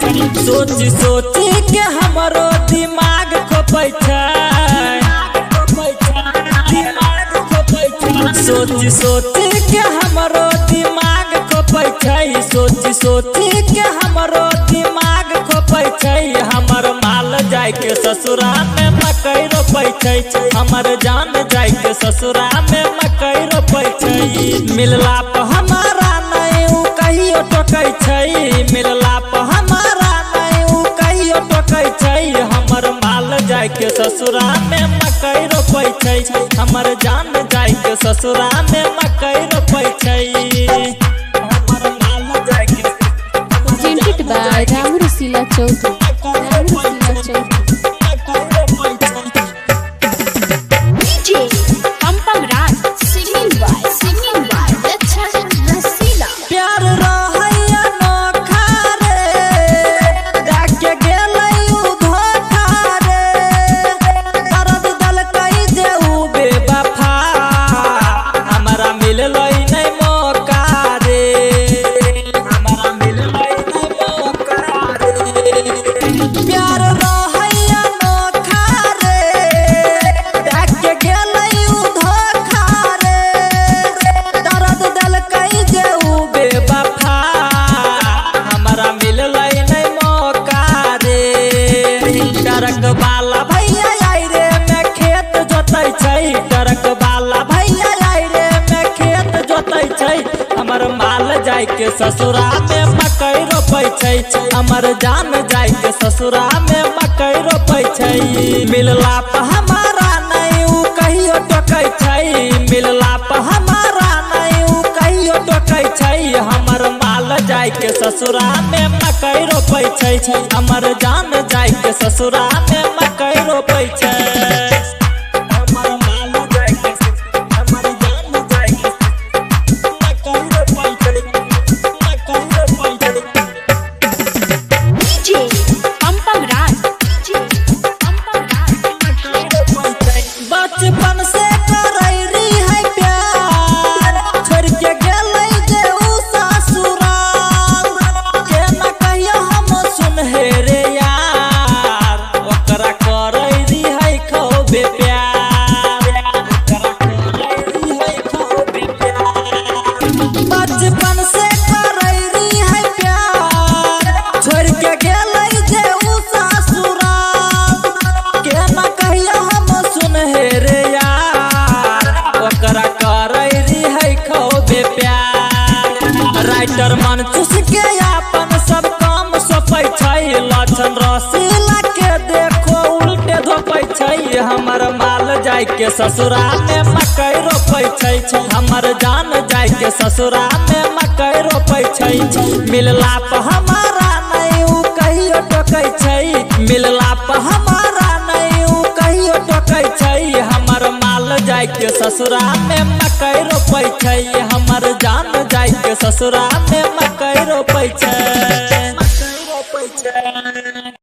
सोच सोच के हमरो दिमाग खोपै छै, सोच सोच के हमरो दिमाग खोपै छै, सोच सोच के हमरो दिमाग खोपै छै। हमर माल जाय के ससुरा में मकई रोपै छै, हमर जान जाय के ससुरा में मकई रोपै छै। मिलला पर हमारा नहीं उ कहियो टोकै छै, मिलला पर हमारा नहीं उ कहियो टोकै छै। हमर माल जाय के ससुरा में मकई रोपै छै, हमर जान जाय के ससुरा में मकई रोपै छै। हमर माल जाय के presented by Ram Rasila Chaudhary. Ram Rasila Chaudhary. DJ Pampam Raj singing by Dakshan Rasila. प्यार रहैया नोखा रे, डाके गेलै उ धोखा रे, दर्द दलकै जे उ बेवफा, हमरा मिललै नै मौका रे, हमरा मिललै नै मौका रे। प्यार रहैया नोखा रे, डाके गेलै उ धोखा रे, दर्द दलकै जे उ बेवफा, हमरा मिललै नै मौका रे। ट्रक वाला भैया आई रे में खेत जोतै छै, ट्रक वाला भैया आई रे में खेत जोतै छै। हमर माल जाय के ससुरा में मकई रोपै छै, हमर जान जाय के ससुरा में मकई रोपै छै। मिलला पर हमारा नहीं उ कहियो टोकै छै, मिलला पर हमारा नहीं उ कहियो टोकै छै। हमर माल जाय के ससुरा में मकई रोपै छै, हमर जान जाय के ससुरा में मकई रोपै छै। हमर माल जाय के हमर जान जाय के मकई रोपै छै, मकई रोपै छै। DJ Pampam Raj. बचपन से करैली है प्यार, छोड़ के गेलै जे उ ससुराल, के न कहियो हम सुनहे रे यार, ओकरा करैली है खूबे प्यार, ओकरा करैली है खूबे प्यार। बचपन से करैली है प्यार, छोड़ के गेलै जे उ ससुराल, के न कहियो हम सुनहे रे यार, ओकरा करैली है खूबे प्यार। राइटर मन चुस के अपन सब काम सौंपै छै, लक्षण रसीला के देखो उल्टे धोपै छै। हमर माल जाय के ससुरा में मकई रोपै छै, हमर जान जाय के ससुरा में मकई रोपै छै। मिलला पर हमारा नहीं उ कहियो टोकै छै, मिलला पर हमारा नहीं उ कहियो टोकै छै। हमर माल जाय के ससुरा में मकई रोपै छै, हमर जान जाय के ससुरा में मकई रोपै छै।